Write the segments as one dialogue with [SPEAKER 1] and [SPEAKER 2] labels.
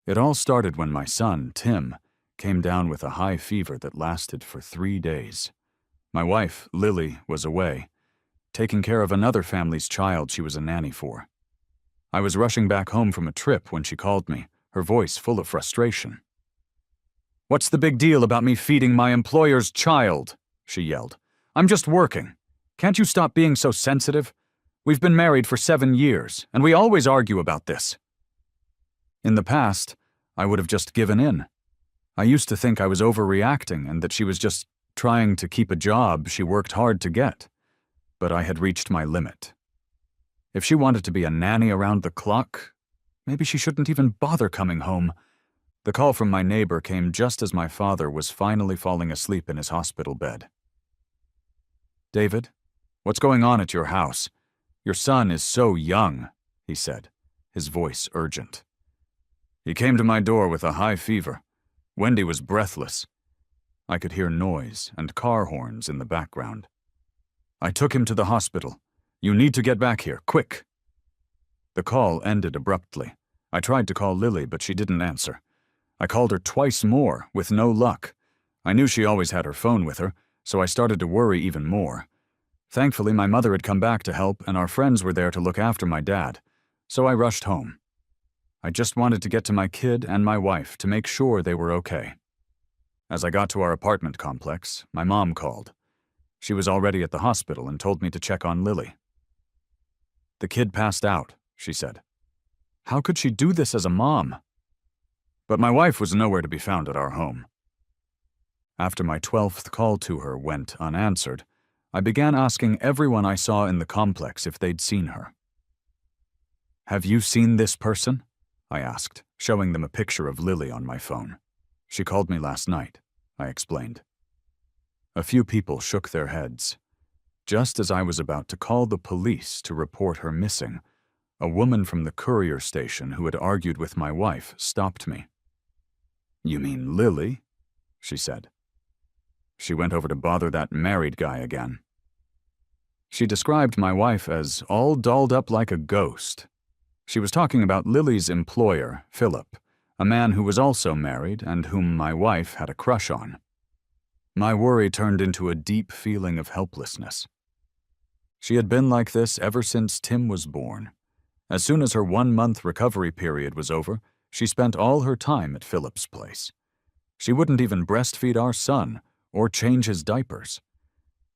[SPEAKER 1] It all started when my son, Tim, came down with a high fever that lasted for 3 days. My wife, Lily, was away, taking care of another family's child she was a nanny for. I was rushing back home from a trip when she called me, her voice full of frustration. "What's the big deal about me feeding my employer's child?" she yelled. "I'm just working. Can't you stop being so sensitive? We've been married for 7 years, and we always argue about this." In the past, I would have just given in. I used to think I was overreacting and that she was just trying to keep a job she worked hard to get. But I had reached my limit. If she wanted to be a nanny around the clock, maybe she shouldn't even bother coming home. The call from my neighbor came just as my father was finally falling asleep in his hospital bed. "David, what's going on at your house? Your son is so young," he said, his voice urgent. "He came to my door with a high fever. Wendy was breathless." I could hear noise and car horns in the background. "I took him to the hospital. You need to get back here, quick." The call ended abruptly. I tried to call Lily, but she didn't answer. I called her twice more, with no luck. I knew she always had her phone with her, so I started to worry even more. Thankfully, my mother had come back to help, and our friends were there to look after my dad, so I rushed home. I just wanted to get to my kid and my wife to make sure they were okay. As I got to our apartment complex, my mom called. She was already at the hospital and told me to check on Lily. "The kid passed out," she said. How could she do this as a mom? But my wife was nowhere to be found at our home. After my 12th call to her went unanswered, I began asking everyone I saw in the complex if they'd seen her. "Have you seen this person?" I asked, showing them a picture of Lily on my phone. "She called me last night," I explained. A few people shook their heads. Just as I was about to call the police to report her missing, a woman from the courier station who had argued with my wife stopped me. "You mean Lily?" she said. "She went over to bother that married guy again." She described my wife as all dolled up like a ghost. She was talking about Lily's employer, Philip, a man who was also married and whom my wife had a crush on. My worry turned into a deep feeling of helplessness. She had been like this ever since Tim was born. As soon as her 1-month recovery period was over, she spent all her time at Philip's place. She wouldn't even breastfeed our son or change his diapers.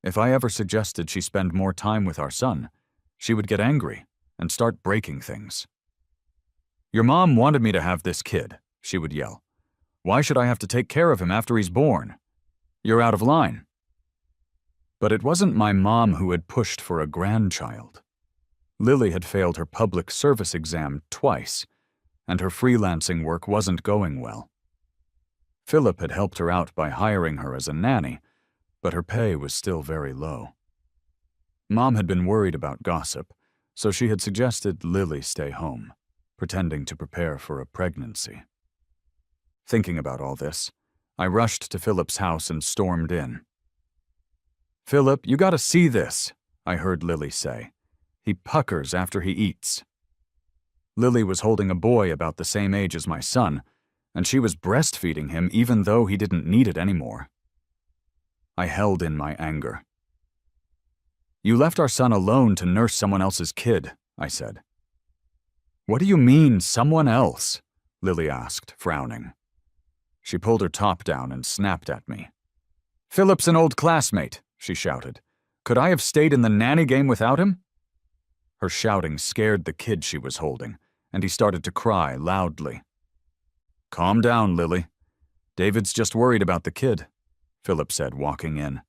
[SPEAKER 1] If I ever suggested she spend more time with our son, she would get angry and start breaking things. "Your mom wanted me to have this kid," she would yell. "Why should I have to take care of him after he's born? You're out of line." But it wasn't my mom who had pushed for a grandchild. Lily had failed her public service exam twice, and her freelancing work wasn't going well. Philip had helped her out by hiring her as a nanny, but her pay was still very low. Mom had been worried about gossip, so she had suggested Lily stay home, pretending to prepare for a pregnancy. Thinking about all this, I rushed to Philip's house and stormed in. "Philip, you gotta see this," I heard Lily say. "He puckers after he eats." Lily was holding a boy about the same age as my son, and she was breastfeeding him even though he didn't need it anymore. I held in my anger. "You left our son alone to nurse someone else's kid," I said. "What do you mean, someone else?" Lily asked, frowning. She pulled her top down and snapped at me. "Philip's an old classmate," she shouted. "Could I have stayed in the nanny game without him?" Her shouting scared the kid she was holding, and he started to cry loudly. "Calm down, Lily. David's just worried about the kid," Philip said, walking in.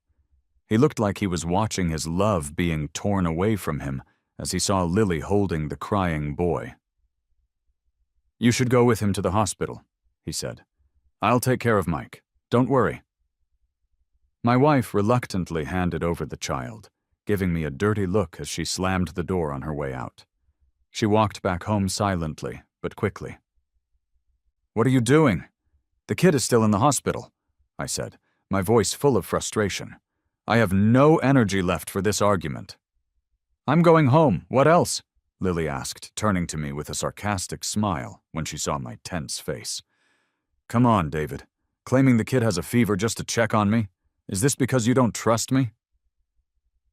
[SPEAKER 1] He looked like he was watching his love being torn away from him as he saw Lily holding the crying boy. "You should go with him to the hospital," he said. "I'll take care of Mike. Don't worry." My wife reluctantly handed over the child, giving me a dirty look as she slammed the door on her way out. She walked back home silently, but quickly. "What are you doing? The kid is still in the hospital," I said, my voice full of frustration. "I have no energy left for this argument." "I'm going home. What else?" Lily asked, turning to me with a sarcastic smile when she saw my tense face. Come on, David. Claiming the kid has a fever just to check on me? Is this because you don't trust me?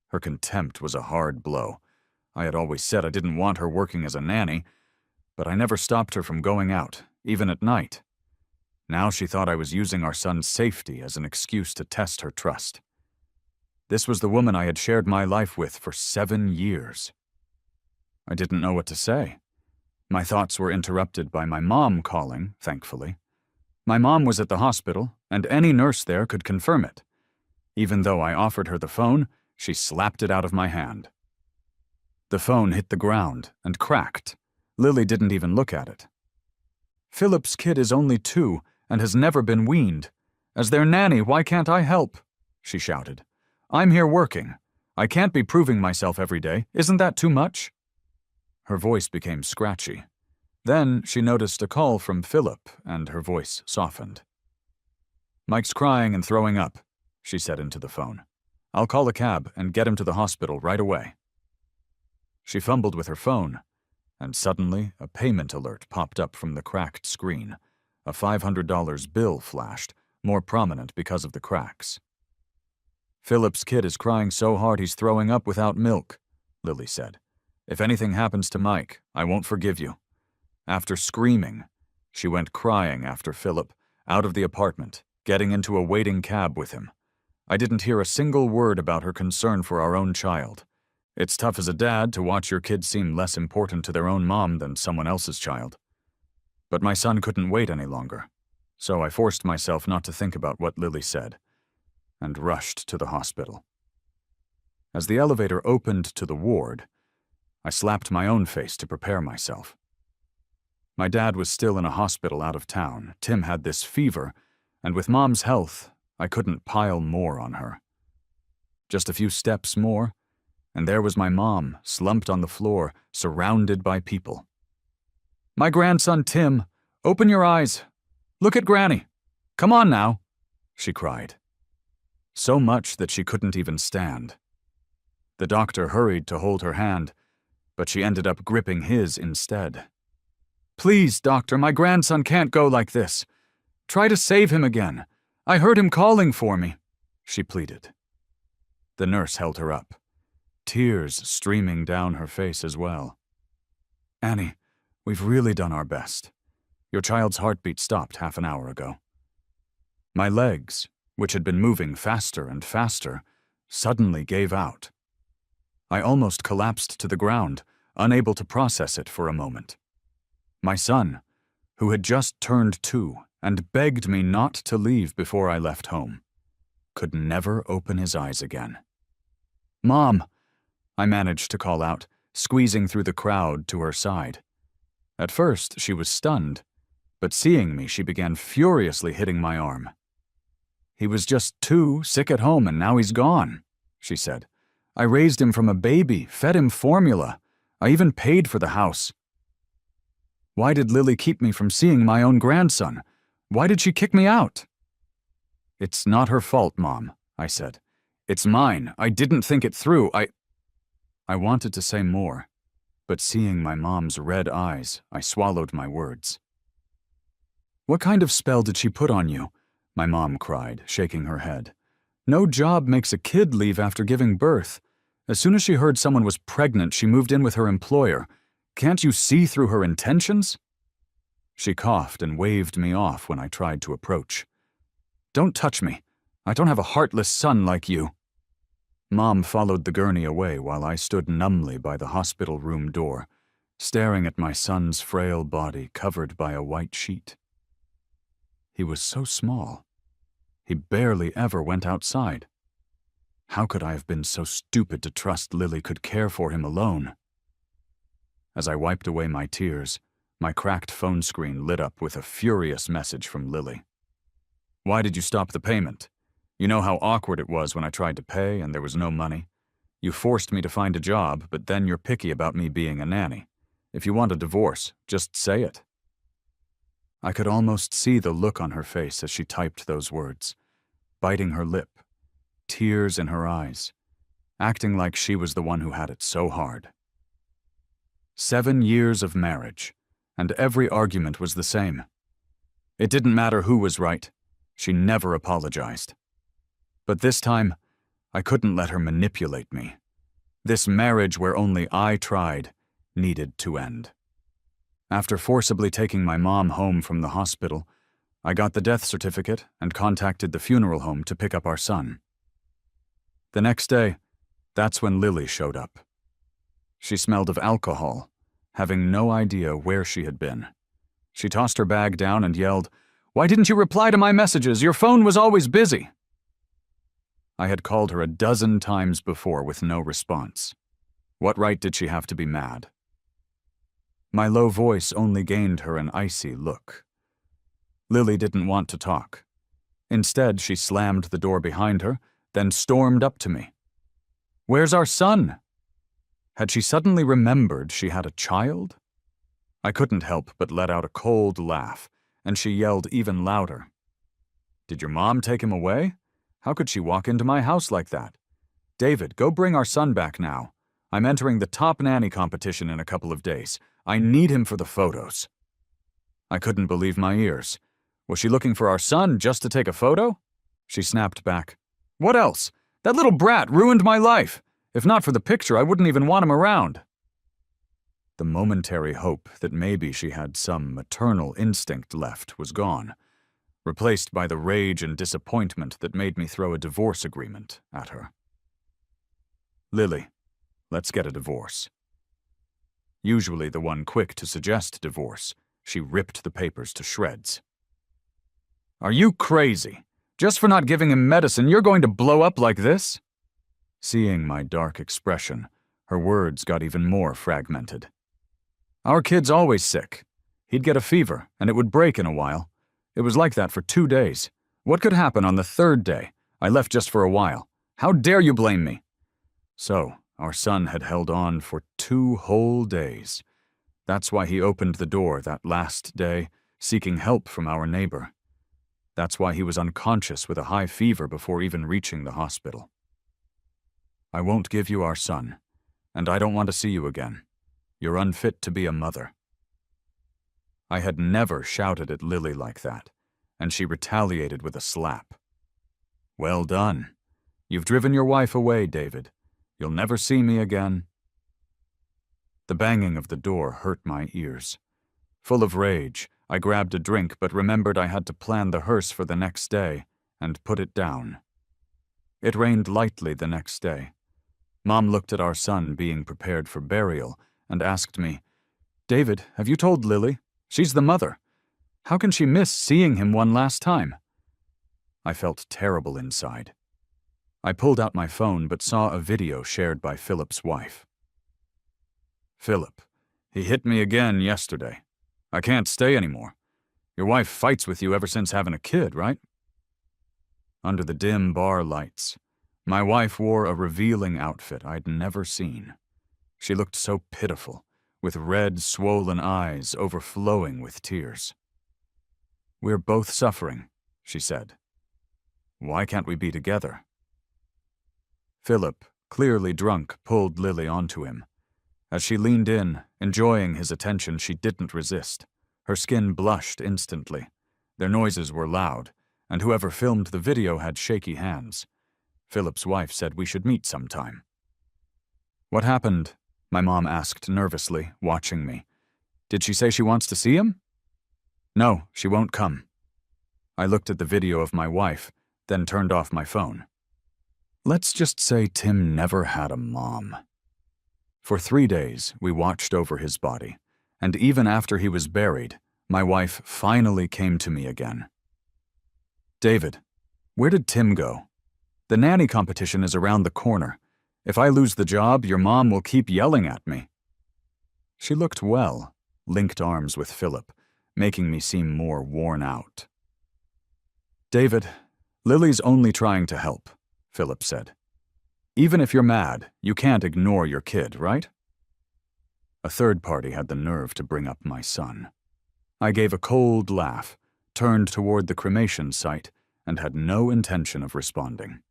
[SPEAKER 1] Her contempt was a hard blow. I had always said I didn't want her working as a nanny, but I never stopped her from going out, even at night. Now she thought I was using our son's safety as an excuse to test her trust. This was the woman I had shared my life with for 7 years. I didn't know what to say. My thoughts were interrupted by my mom calling, thankfully. My mom was at the hospital, and any nurse there could confirm it. Even though I offered her the phone, she slapped it out of my hand. The phone hit the ground and cracked. Lily didn't even look at it. Philip's kid is only 2 and has never been weaned. As their nanny, why can't I help? She shouted. I'm here working. I can't be proving myself every day. Isn't that too much? Her voice became scratchy. Then she noticed a call from Philip, and her voice softened. Mike's crying and throwing up, she said into the phone. I'll call a cab and get him to the hospital right away. She fumbled with her phone, and suddenly a payment alert popped up from the cracked screen. A $500 bill flashed, more prominent because of the cracks. Philip's kid is crying so hard he's throwing up without milk, Lily said. If anything happens to Mike, I won't forgive you. After screaming, she went crying after Philip, out of the apartment, getting into a waiting cab with him. I didn't hear a single word about her concern for our own child. It's tough as a dad to watch your kid seem less important to their own mom than someone else's child. But my son couldn't wait any longer, so I forced myself not to think about what Lily said, and rushed to the hospital. As the elevator opened to the ward, I slapped my own face to prepare myself. My dad was still in a hospital out of town. Tim had this fever, and with Mom's health, I couldn't pile more on her. Just a few steps more, and there was my mom, slumped on the floor, surrounded by people. My grandson, Tim, open your eyes. Look at Granny. Come on now, she cried. So much that she couldn't even stand. The doctor hurried to hold her hand, but she ended up gripping his instead. Please, doctor, my grandson can't go like this. Try to save him again. I heard him calling for me, she pleaded. The nurse held her up, tears streaming down her face as well. Annie, we've really done our best. Your child's heartbeat stopped half an hour ago. My legs, which had been moving faster and faster, suddenly gave out. I almost collapsed to the ground, unable to process it for a moment. My son, who had just turned 2 and begged me not to leave before I left home, could never open his eyes again. Mom, I managed to call out, squeezing through the crowd to her side. At first, she was stunned, but seeing me, she began furiously hitting my arm. He was just 2, sick at home, and now he's gone, she said. I raised him from a baby, fed him formula. I even paid for the house. Why did Lily keep me from seeing my own grandson? Why did she kick me out? It's not her fault, Mom, I said. It's mine. I didn't think it through. I wanted to say more, but seeing my mom's red eyes, I swallowed my words. What kind of spell did she put on you? My mom cried, shaking her head. No job makes a kid leave after giving birth. As soon as she heard someone was pregnant, she moved in with her employer. Can't you see through her intentions? She coughed and waved me off when I tried to approach. Don't touch me. I don't have a heartless son like you. Mom followed the gurney away while I stood numbly by the hospital room door, staring at my son's frail body covered by a white sheet. He was so small. He barely ever went outside. How could I have been so stupid to trust Lily could care for him alone? As I wiped away my tears, my cracked phone screen lit up with a furious message from Lily. Why did you stop the payment? You know how awkward it was when I tried to pay and there was no money. You forced me to find a job, but then you're picky about me being a nanny. If you want a divorce, just say it. I could almost see the look on her face as she typed those words, biting her lip, tears in her eyes, acting like she was the one who had it so hard. 7 years of marriage, and every argument was the same. It didn't matter who was right. She never apologized. But this time, I couldn't let her manipulate me. This marriage where only I tried needed to end. After forcibly taking my mom home from the hospital, I got the death certificate and contacted the funeral home to pick up our son. The next day, that's when Lily showed up. She smelled of alcohol, having no idea where she had been. She tossed her bag down and yelled, "Why didn't you reply to my messages? Your phone was always busy." I had called her a dozen times before with no response. What right did she have to be mad? My low voice only gained her an icy look. Lily didn't want to talk. Instead, she slammed the door behind her, then stormed up to me. "Where's our son?" Had she suddenly remembered she had a child? I couldn't help but let out a cold laugh, and she yelled even louder. "Did your mom take him away? How could she walk into my house like that? David, go bring our son back now. I'm entering the top nanny competition in a couple of days. I need him for the photos." I couldn't believe my ears. Was she looking for our son just to take a photo? She snapped back. "What else? That little brat ruined my life. If not for the picture, I wouldn't even want him around." The momentary hope that maybe she had some maternal instinct left was gone, replaced by the rage and disappointment that made me throw a divorce agreement at her. "Lily, let's get a divorce." Usually the one quick to suggest divorce, she ripped the papers to shreds. "Are you crazy? Just for not giving him medicine, you're going to blow up like this?" Seeing my dark expression, her words got even more fragmented. "Our kid's always sick. He'd get a fever, and it would break in a while. It was like that for 2 days. What could happen on the 3rd day? I left just for a while. How dare you blame me?" So, our son had held on for 2 whole days. That's why he opened the door that last day, seeking help from our neighbor. That's why he was unconscious with a high fever before even reaching the hospital. "I won't give you our son, and I don't want to see you again. You're unfit to be a mother." I had never shouted at Lily like that, and she retaliated with a slap. "Well done. You've driven your wife away, David. You'll never see me again." The banging of the door hurt my ears. Full of rage, I grabbed a drink but remembered I had to plan the hearse for the next day and put it down. It rained lightly the next day. Mom looked at our son being prepared for burial and asked me, "David, have you told Lily? She's the mother. How can she miss seeing him one last time?" I felt terrible inside. I pulled out my phone but saw a video shared by Philip's wife. "Philip, he hit me again yesterday. I can't stay anymore. Your wife fights with you ever since having a kid, right?" Under the dim bar lights, my wife wore a revealing outfit I'd never seen. She looked so pitiful, with red, swollen eyes overflowing with tears. "We're both suffering," she said. "Why can't we be together?" Philip, clearly drunk, pulled Lily onto him. As she leaned in, enjoying his attention, she didn't resist. Her skin blushed instantly. Their noises were loud, and whoever filmed the video had shaky hands. Philip's wife said we should meet sometime. "What happened?" my mom asked nervously, watching me. "Did she say she wants to see him?" "No, she won't come." I looked at the video of my wife, then turned off my phone. Let's just say Tim never had a mom. For 3 days, we watched over his body, and even after he was buried, my wife finally came to me again. "David, where did Tim go? The nanny competition is around the corner. If I lose the job, your mom will keep yelling at me." She looked well, linked arms with Philip, making me seem more worn out. "David, Lily's only trying to help," Philip said. "Even if you're mad, you can't ignore your kid, right?" A third party had the nerve to bring up my son. I gave a cold laugh, turned toward the cremation site, and had no intention of responding.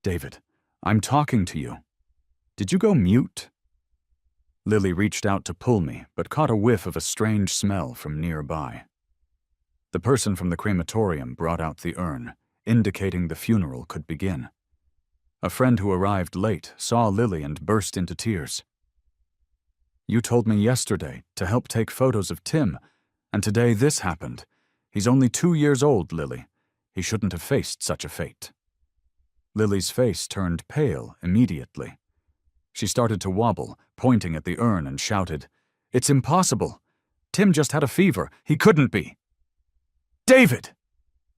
[SPEAKER 1] "David, I'm talking to you. Did you go mute?" Lily reached out to pull me, but caught a whiff of a strange smell from nearby. The person from the crematorium brought out the urn, indicating the funeral could begin. A friend who arrived late saw Lily and burst into tears. "You told me yesterday to help take photos of Tim, and today this happened. He's only 2 years old, Lily. He shouldn't have faced such a fate." Lily's face turned pale immediately. She started to wobble, pointing at the urn, and shouted, "It's impossible. Tim just had a fever. He couldn't be." "David!"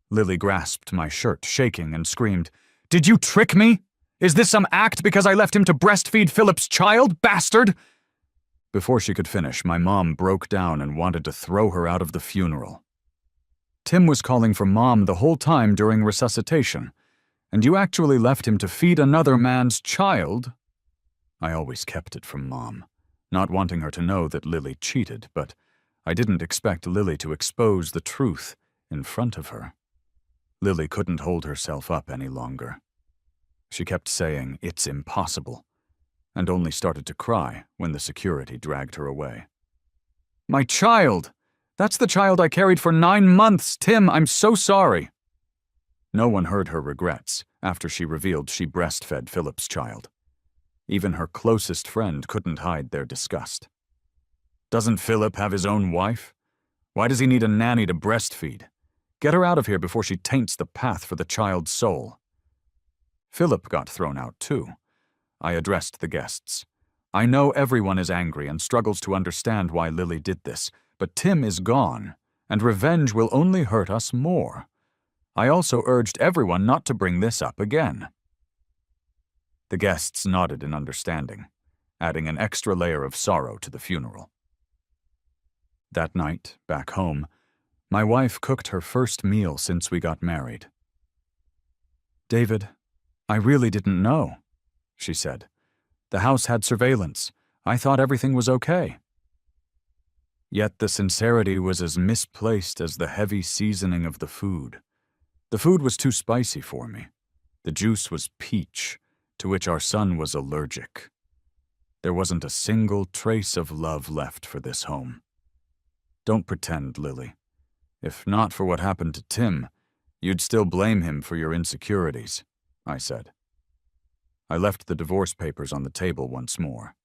[SPEAKER 1] Lily grasped my shirt, shaking, and screamed, "Did you trick me? Is this some act because I left him to breastfeed Philip's child, bastard?" Before she could finish, my mom broke down and wanted to throw her out of the funeral. "Tim was calling for Mom the whole time during resuscitation, and you actually left him to feed another man's child?" I always kept it from Mom, not wanting her to know that Lily cheated, but I didn't expect Lily to expose the truth in front of her. Lily couldn't hold herself up any longer. She kept saying, "It's impossible," and only started to cry when the security dragged her away. "My child! That's the child I carried for 9 months, Tim! I'm so sorry!" No one heard her regrets after she revealed she breastfed Philip's child. Even her closest friend couldn't hide their disgust. "Doesn't Philip have his own wife? Why does he need a nanny to breastfeed? Get her out of here before she taints the path for the child's soul." Philip got thrown out too. I addressed the guests. "I know everyone is angry and struggles to understand why Lily did this, but Tim is gone, and revenge will only hurt us more. I also urged everyone not to bring this up again." The guests nodded in understanding, adding an extra layer of sorrow to the funeral. That night, back home, my wife cooked her first meal since we got married. "David, I really didn't know," she said. "The house had surveillance. I thought everything was okay." Yet the sincerity was as misplaced as the heavy seasoning of the food. The food was too spicy for me. The juice was peach, to which our son was allergic. There wasn't a single trace of love left for this home. "Don't pretend, Lily. If not for what happened to Tim, you'd still blame him for your insecurities," I said. I left the divorce papers on the table once more.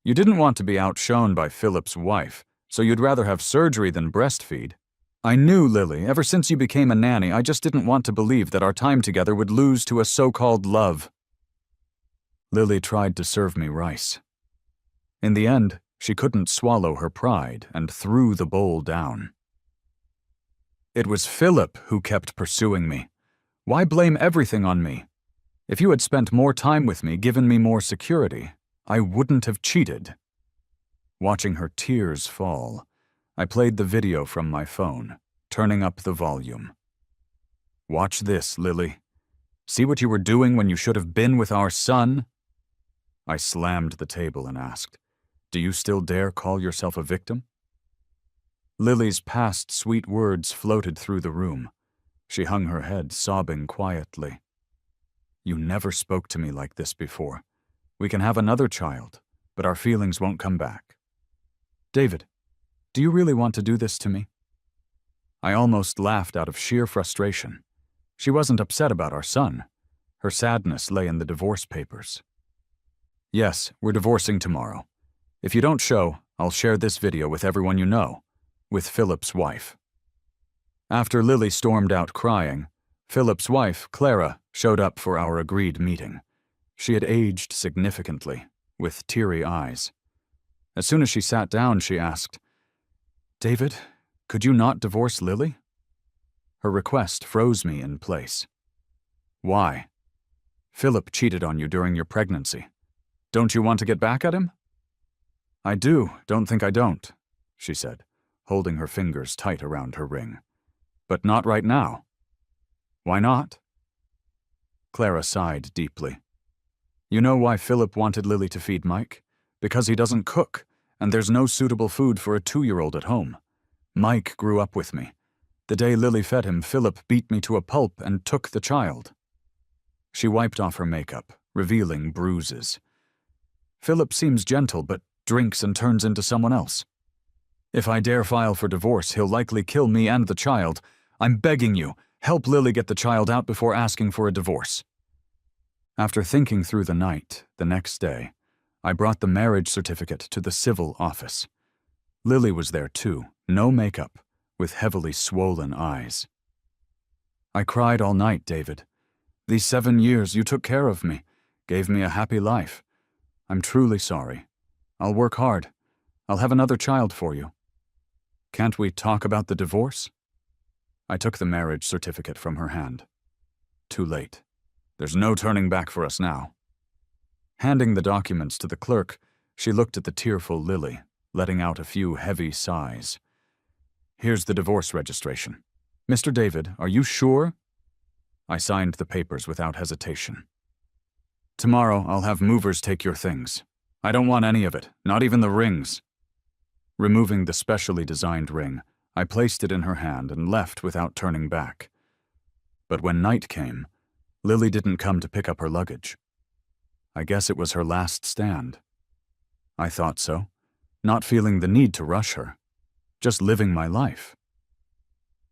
[SPEAKER 1] "You didn't want to be outshone by Philip's wife, so you'd rather have surgery than breastfeed. I knew, Lily, ever since you became a nanny, I just didn't want to believe that our time together would lose to a so-called love." Lily tried to serve me rice. In the end, she couldn't swallow her pride and threw the bowl down. "It was Philip who kept pursuing me. Why blame everything on me? If you had spent more time with me, given me more security, I wouldn't have cheated." Watching her tears fall, I played the video from my phone, turning up the volume. "Watch this, Lily. See what you were doing when you should have been with our son?" I slammed the table and asked, "Do you still dare call yourself a victim?" Lily's past sweet words floated through the room. She hung her head, sobbing quietly. "You never spoke to me like this before. We can have another child, but our feelings won't come back. David, do you really want to do this to me?" I almost laughed out of sheer frustration. She wasn't upset about our son. Her sadness lay in the divorce papers. "Yes, we're divorcing tomorrow. If you don't show, I'll share this video with everyone you know, with Philip's wife." After Lily stormed out crying, Philip's wife, Clara, showed up for our agreed meeting. She had aged significantly, with teary eyes. As soon as she sat down, she asked, "David, could you not divorce Lily?" Her request froze me in place. "Why? Philip cheated on you during your pregnancy. Don't you want to get back at him?" "I do, don't think I don't," she said, holding her fingers tight around her ring. "But not right now." "Why not?" Clara sighed deeply. "You know why Philip wanted Lily to feed Mike? Because he doesn't cook, and there's no suitable food for a 2-year-old at home. Mike grew up with me. The day Lily fed him, Philip beat me to a pulp and took the child." She wiped off her makeup, revealing bruises. Philip seems gentle but drinks and turns into someone else. If I dare file for divorce, he'll likely kill me and the child. I'm begging you, help Lily get the child out before asking for a divorce." After thinking through the night, the next day, I brought the marriage certificate to the civil office. Lily was there too, no makeup, with heavily swollen eyes. "I cried all night, David. These 7 years you took care of me, gave me a happy life. I'm truly sorry. I'll work hard. I'll have another child for you. Can't we talk about the divorce?" I took the marriage certificate from her hand. Too late. There's no turning back for us now. Handing the documents to the clerk, she looked at the tearful Lily, letting out a few heavy sighs. "Here's the divorce registration. Mr. David, are you sure?" I signed the papers without hesitation. "Tomorrow I'll have movers take your things. I don't want any of it, not even the rings." Removing the specially designed ring, I placed it in her hand and left without turning back. But when night came, Lily didn't come to pick up her luggage. I guess it was her last stand. I thought so, not feeling the need to rush her, just living my life.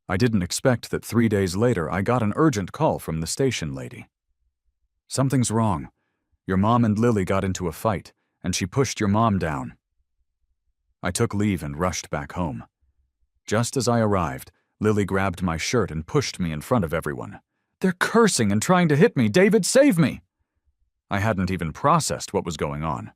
[SPEAKER 1] I didn't expect that 3 days later I got an urgent call from the station lady. "Something's wrong. Your mom and Lily got into a fight, and she pushed your mom down." I took leave and rushed back home. Just as I arrived, Lily grabbed my shirt and pushed me in front of everyone. "They're cursing and trying to hit me. David, save me!" I hadn't even processed what was going on.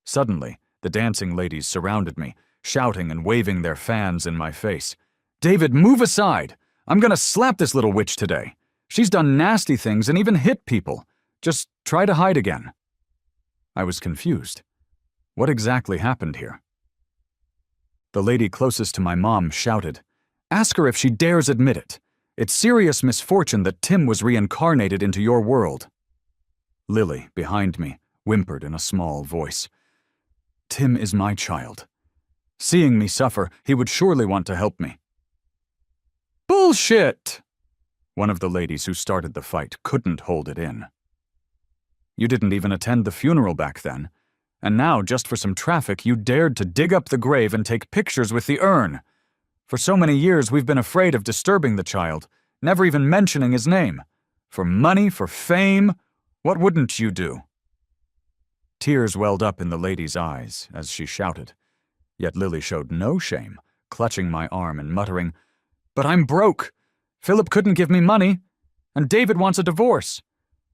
[SPEAKER 1] Suddenly, the dancing ladies surrounded me, shouting and waving their fans in my face. "David, move aside! I'm gonna slap this little witch today. She's done nasty things and even hit people. Just try to hide again." I was confused. What exactly happened here? The lady closest to my mom shouted, "Ask her if she dares admit it. It's serious misfortune that Tim was reincarnated into your world." Lily, behind me, whimpered in a small voice, "Tim is my child. Seeing me suffer, he would surely want to help me." "Bullshit!" One of the ladies who started the fight couldn't hold it in. "You didn't even attend the funeral back then. And now, just for some traffic, you dared to dig up the grave and take pictures with the urn. For so many years, we've been afraid of disturbing the child, never even mentioning his name. For money, for fame, what wouldn't you do?" Tears welled up in the lady's eyes as she shouted. Yet Lily showed no shame, clutching my arm and muttering, "But I'm broke. Philip couldn't give me money. And David wants a divorce.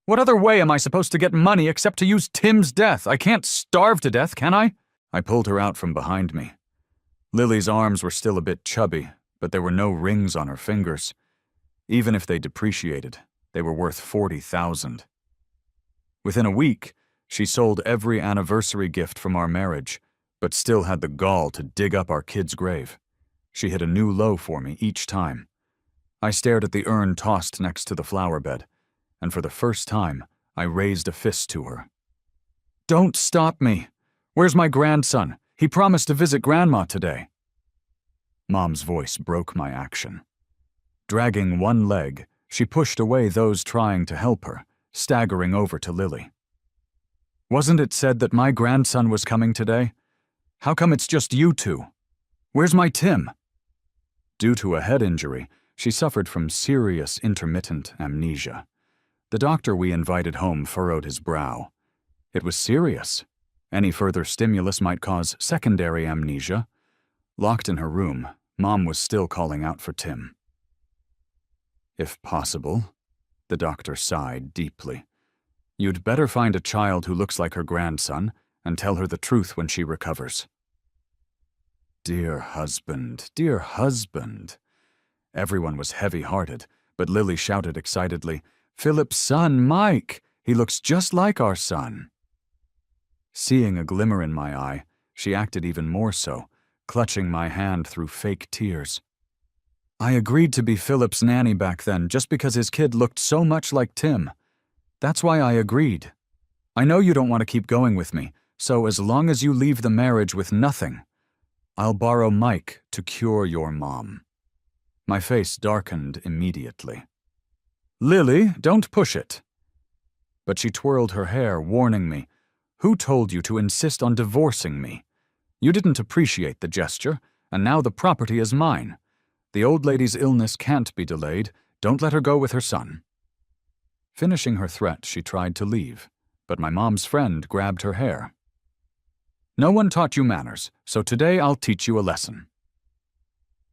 [SPEAKER 1] What other way am I supposed to get money except to use Tim's death? I can't starve to death, can I?" I pulled her out from behind me. Lily's arms were still a bit chubby, but there were no rings on her fingers. Even if they depreciated, they were worth $40,000. Within a week, she sold every anniversary gift from our marriage, but still had the gall to dig up our kid's grave. She hit a new low for me each time. I stared at the urn tossed next to the flower bed, and for the first time, I raised a fist to her. "Don't stop me! Where's my grandson? He promised to visit Grandma today." Mom's voice broke my action. Dragging one leg, she pushed away those trying to help her, staggering over to Lily. "Wasn't it said that my grandson was coming today? How come it's just you two? Where's my Tim?" Due to a head injury, she suffered from serious intermittent amnesia. The doctor we invited home furrowed his brow. It was serious. Any further stimulus might cause secondary amnesia. Locked in her room, Mom was still calling out for Tim. "If possible," the doctor sighed deeply, "you'd better find a child who looks like her grandson and tell her the truth when she recovers." Dear husband, dear husband. Everyone was heavy-hearted, but Lily shouted excitedly, "Philip's son, Mike! He looks just like our son." Seeing a glimmer in my eye, she acted even more so, clutching my hand through fake tears. "I agreed to be Philip's nanny back then just because his kid looked so much like Tim. That's why I agreed. I know you don't want to keep going with me, so as long as you leave the marriage with nothing, I'll borrow Mike to cure your mom." My face darkened immediately. "Lily, don't push it." But she twirled her hair, warning me, Who told you to insist on divorcing me? You didn't appreciate the gesture, and now the property is mine. The old lady's illness can't be delayed. Don't let her go with her son." Finishing her threat, she tried to leave, but my mom's friend grabbed her hair. "No one taught you manners, so today I'll teach you a lesson."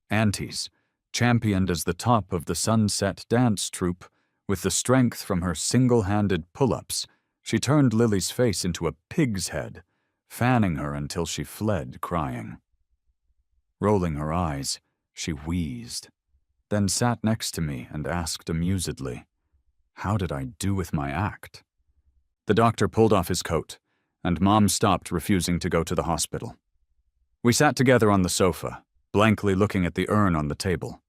[SPEAKER 1] Aunties, championed as the top of the Sunset dance troupe, with the strength from her single-handed pull-ups, she turned Lily's face into a pig's head, fanning her until she fled crying. Rolling her eyes, she wheezed, then sat next to me and asked amusedly, "How did I do with my act?" The doctor pulled off his coat, and Mom stopped refusing to go to the hospital. We sat together on the sofa, blankly looking at the urn on the table.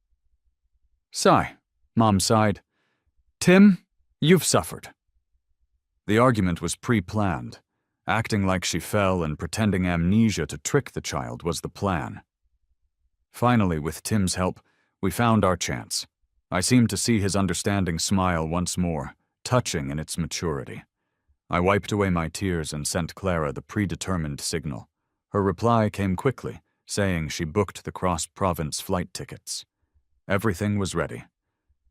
[SPEAKER 1] "Sigh," Mom sighed. "Tim, you've suffered." The argument was pre-planned. Acting like she fell and pretending amnesia to trick the child was the plan. Finally, with Tim's help, we found our chance. I seemed to see his understanding smile once more, touching in its maturity. I wiped away my tears and sent Clara the predetermined signal. Her reply came quickly, saying she booked the cross-province flight tickets. Everything was ready.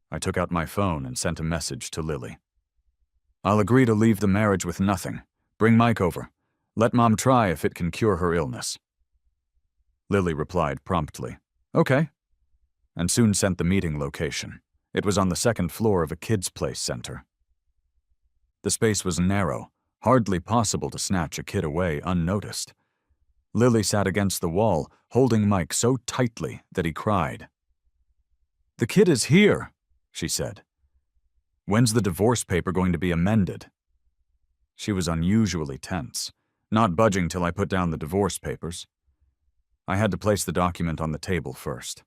[SPEAKER 1] I took out my phone and sent a message to Lily. "I'll agree to leave the marriage with nothing. Bring Mike over. Let Mom try if it can cure her illness." Lily replied promptly, "Okay," and soon sent the meeting location. It was on the second floor of a kids' play center. The space was narrow, hardly possible to snatch a kid away unnoticed. Lily sat against the wall, holding Mike so tightly that he cried. "The kid is here," she said. "When's the divorce paper going to be amended?" She was unusually tense, not budging till I put down the divorce papers. I had to place the document on the table first.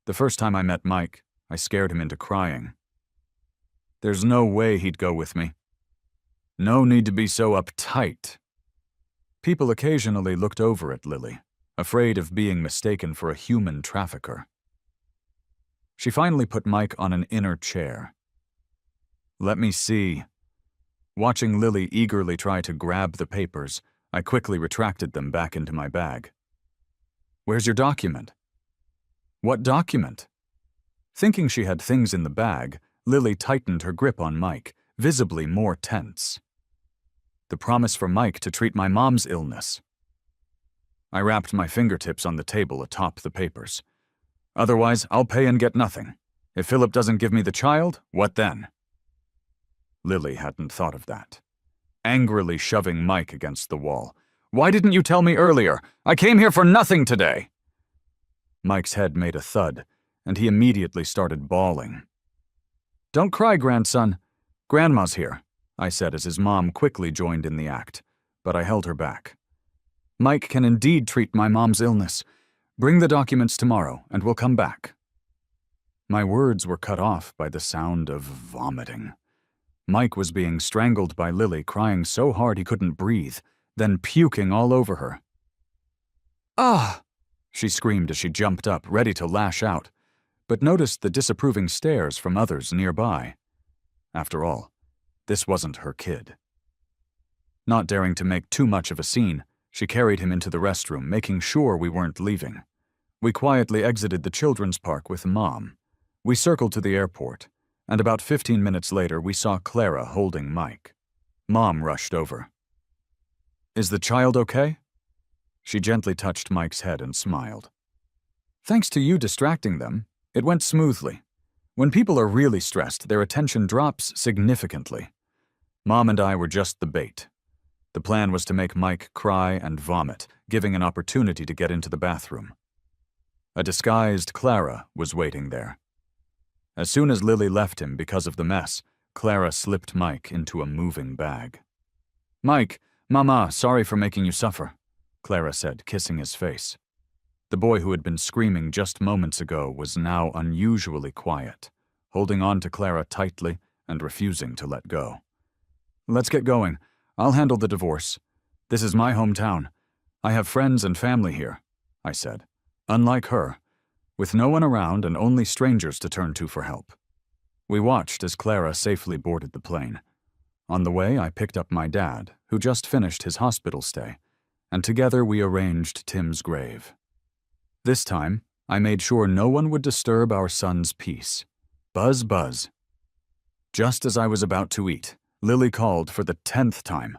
[SPEAKER 1] The first time I met Mike, I scared him into crying. There's no way he'd go with me. No need to be so uptight. People occasionally looked over at Lily, afraid of being mistaken for a human trafficker. She finally put Mike on an inner chair. "Let me see." Watching Lily eagerly try to grab the papers, I quickly retracted them back into my bag. "Where's your document?" "What document?" Thinking she had things in the bag, Lily tightened her grip on Mike, visibly more tense. "The promise for Mike to treat my mom's illness." I wrapped my fingertips on the table atop the papers. "Otherwise, I'll pay and get nothing. If Philip doesn't give me the child, what then?" Lily hadn't thought of that. Angrily shoving Mike against the wall. "Why didn't you tell me earlier? I came here for nothing today!" Mike's head made a thud, and he immediately started bawling. "Don't cry, grandson. Grandma's here," I said as his mom quickly joined in the act, but I held her back. "Mike can indeed treat my mom's illness. Bring the documents tomorrow, and we'll come back." My words were cut off by the sound of vomiting. Mike was being strangled by Lily, crying so hard he couldn't breathe, then puking all over her. "Ah!" she screamed as she jumped up, ready to lash out, but noticed the disapproving stares from others nearby. After all, this wasn't her kid. Not daring to make too much of a scene, she carried him into the restroom, making sure we weren't leaving. We quietly exited the children's park with Mom. We circled to the airport, and about 15 minutes later we saw Clara holding Mike. Mom rushed over. "Is the child okay?" She gently touched Mike's head and smiled. "Thanks to you distracting them, it went smoothly. When people are really stressed, their attention drops significantly. Mom and I were just the bait. The plan was to make Mike cry and vomit, giving an opportunity to get into the bathroom. A disguised Clara was waiting there. As soon as Lily left him because of the mess, Clara slipped Mike into a moving bag. "Mike, Mama, sorry for making you suffer," Clara said, kissing his face. The boy who had been screaming just moments ago was now unusually quiet, holding on to Clara tightly and refusing to let go. "Let's get going. I'll handle the divorce. This is my hometown. I have friends and family here," I said. Unlike her, with no one around and only strangers to turn to for help. We watched as Clara safely boarded the plane. On the way, I picked up my dad, who just finished his hospital stay, and together we arranged Tim's grave. This time, I made sure no one would disturb our son's peace. Buzz, buzz. Just as I was about to eat, Lily called for the 10th time.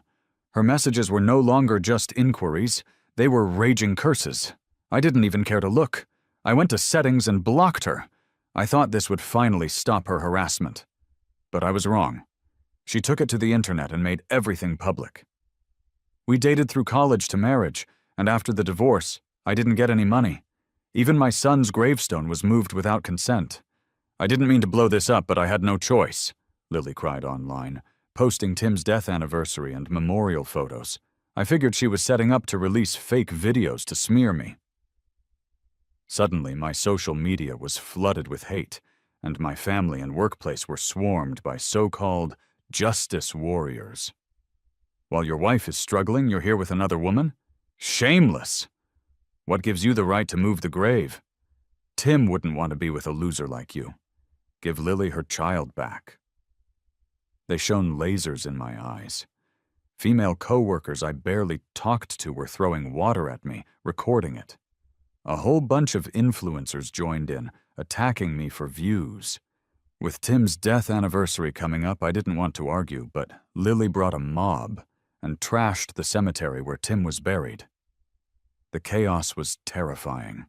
[SPEAKER 1] Her messages were no longer just inquiries, they were raging curses. I didn't even care to look. I went to settings and blocked her. I thought this would finally stop her harassment. But I was wrong. She took it to the internet and made everything public. We dated through college to marriage, and after the divorce, I didn't get any money. Even my son's gravestone was moved without consent. I didn't mean to blow this up, but I had no choice, Lily cried online, posting Tim's death anniversary and memorial photos. I figured she was setting up to release fake videos to smear me. Suddenly, my social media was flooded with hate, and my family and workplace were swarmed by so-called justice warriors. While your wife is struggling, you're here with another woman? Shameless! What gives you the right to move the grave? Tim wouldn't want to be with a loser like you. Give Lily her child back. They shone lasers in my eyes. Female co-workers I barely talked to were throwing water at me, recording it. A whole bunch of influencers joined in, attacking me for views. With Tim's death anniversary coming up, I didn't want to argue, but Lily brought a mob and trashed the cemetery where Tim was buried. The chaos was terrifying.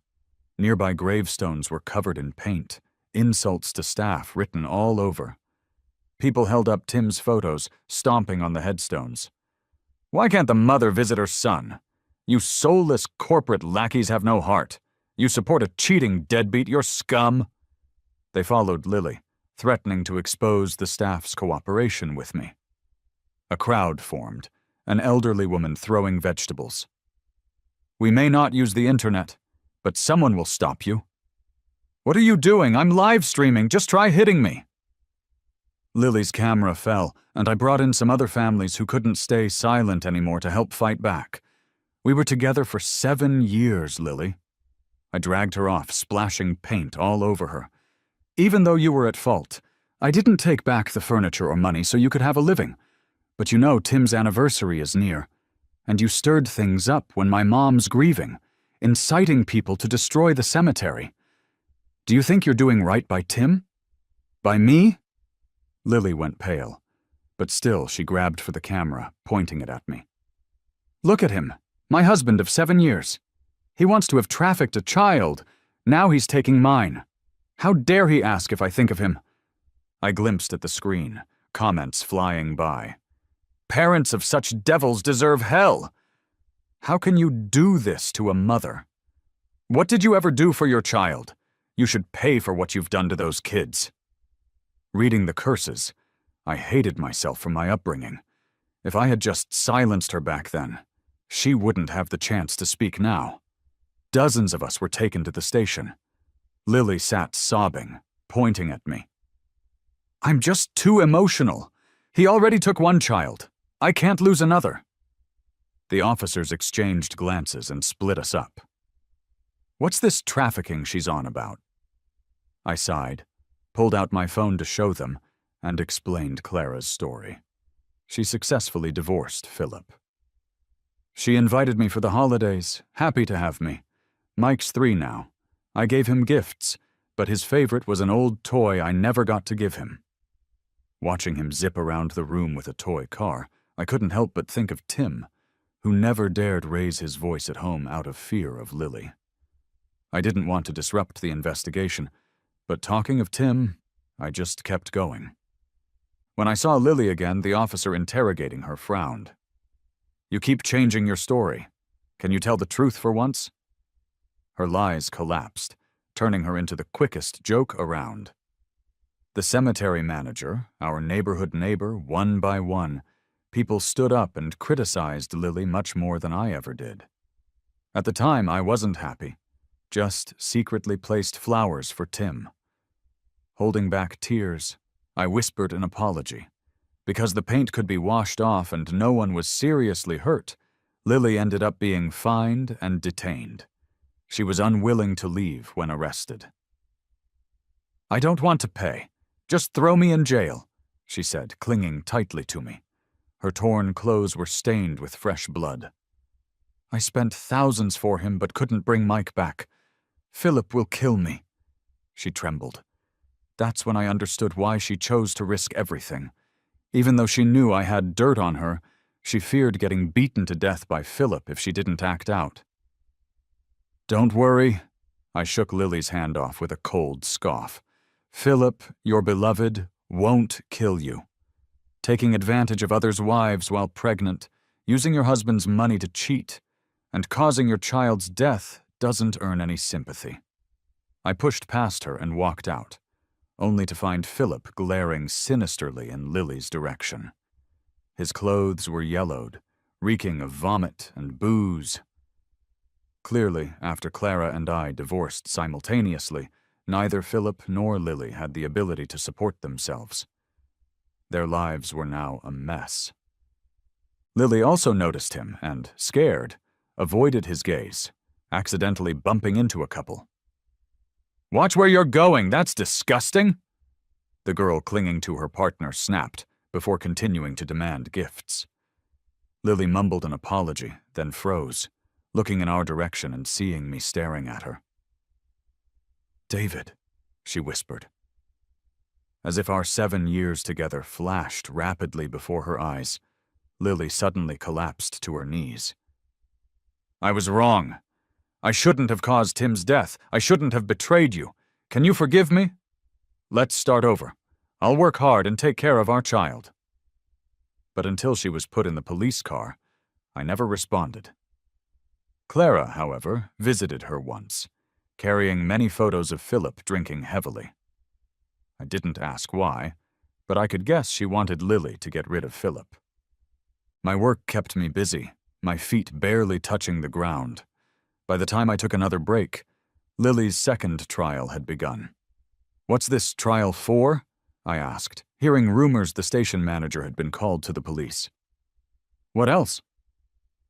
[SPEAKER 1] Nearby gravestones were covered in paint, insults to staff written all over. People held up Tim's photos, stomping on the headstones. Why can't the mother visit her son? You soulless corporate lackeys have no heart. You support a cheating deadbeat, you're scum. They followed Lily, threatening to expose the staff's cooperation with me. A crowd formed, an elderly woman throwing vegetables. We may not use the internet, but someone will stop you. What are you doing? I'm live streaming. Just try hitting me. Lily's camera fell, and I brought in some other families who couldn't stay silent anymore to help fight back. We were together for 7 years, Lily. I dragged her off, splashing paint all over her. Even though you were at fault, I didn't take back the furniture or money so you could have a living. But you know Tim's anniversary is near, and you stirred things up when my mom's grieving, inciting people to destroy the cemetery. Do you think you're doing right by Tim? By me? Lily went pale, but still she grabbed for the camera, pointing it at me. Look at him, my husband of 7 years. He wants to have trafficked a child. Now he's taking mine. How dare he ask if I think of him? I glimpsed at the screen, comments flying by. Parents of such devils deserve hell. How can you do this to a mother? What did you ever do for your child? You should pay for what you've done to those kids. Reading the curses, I hated myself for my upbringing. If I had just silenced her back then, she wouldn't have the chance to speak now. Dozens of us were taken to the station. Lily sat sobbing, pointing at me. I'm just too emotional. He already took one child. I can't lose another. The officers exchanged glances and split us up. What's this trafficking she's on about? I sighed, pulled out my phone to show them, and explained Clara's story. She successfully divorced Philip. She invited me for the holidays, happy to have me. Mike's 3 now. I gave him gifts, but his favorite was an old toy I never got to give him. Watching him zip around the room with a toy car, I couldn't help but think of Tim, who never dared raise his voice at home out of fear of Lily. I didn't want to disrupt the investigation, but talking of Tim, I just kept going. When I saw Lily again, the officer interrogating her frowned. You keep changing your story. Can you tell the truth for once? Her lies collapsed, turning her into the quickest joke around. The cemetery manager, our neighborhood neighbor, one by one, people stood up and criticized Lily much more than I ever did. At the time, I wasn't happy, just secretly placed flowers for Tim. Holding back tears, I whispered an apology. Because the paint could be washed off and no one was seriously hurt, Lily ended up being fined and detained. She was unwilling to leave when arrested. I don't want to pay. Just throw me in jail, she said, clinging tightly to me. Her torn clothes were stained with fresh blood. "I spent thousands for him but couldn't bring Mike back. Philip will kill me." She trembled. That's when I understood why she chose to risk everything. Even though she knew I had dirt on her, she feared getting beaten to death by Philip if she didn't act out. "Don't worry." I shook Lily's hand off with a cold scoff. "Philip, your beloved, won't kill you. Taking advantage of others' wives while pregnant, using your husband's money to cheat, and causing your child's death doesn't earn any sympathy." I pushed past her and walked out, only to find Philip glaring sinisterly in Lily's direction. His clothes were yellowed, reeking of vomit and booze. Clearly, after Clara and I divorced simultaneously, neither Philip nor Lily had the ability to support themselves. Their lives were now a mess. Lily also noticed him and, scared, avoided his gaze, accidentally bumping into a couple. "Watch where you're going, that's disgusting!" The girl clinging to her partner snapped, before continuing to demand gifts. Lily mumbled an apology, then froze, looking in our direction and seeing me staring at her. "David," she whispered. As if our 7 years together flashed rapidly before her eyes, Lily suddenly collapsed to her knees. "I was wrong. I shouldn't have caused Tim's death. I shouldn't have betrayed you. Can you forgive me? Let's start over. I'll work hard and take care of our child." But until she was put in the police car, I never responded. Clara, however, visited her once, carrying many photos of Philip drinking heavily. I didn't ask why, but I could guess she wanted Lily to get rid of Philip. My work kept me busy, my feet barely touching the ground. By the time I took another break, Lily's second trial had begun. "What's this trial for?" I asked, hearing rumors the station manager had been called to the police. "What else?"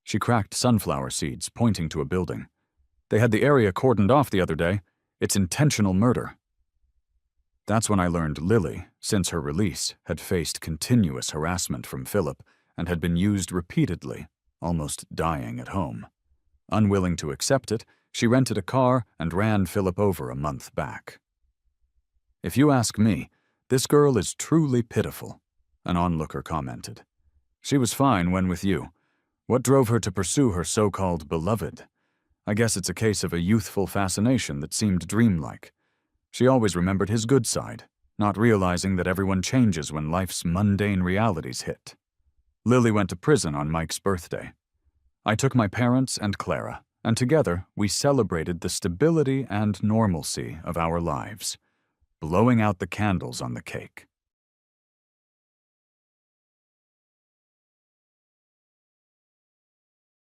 [SPEAKER 1] She cracked sunflower seeds, pointing to a building. "They had the area cordoned off the other day. It's intentional murder." That's when I learned Lily, since her release, had faced continuous harassment from Philip and had been used repeatedly, almost dying at home. Unwilling to accept it, she rented a car and ran Philip over a month back. "If you ask me, this girl is truly pitiful," an onlooker commented. "She was fine when with you. What drove her to pursue her so-called beloved? I guess it's a case of a youthful fascination that seemed dreamlike. She always remembered his good side, not realizing that everyone changes when life's mundane realities hit. Lily went to prison on Mike's birthday. I took my parents and Clara, and together we celebrated the stability and normalcy of our lives, blowing out the candles on the cake.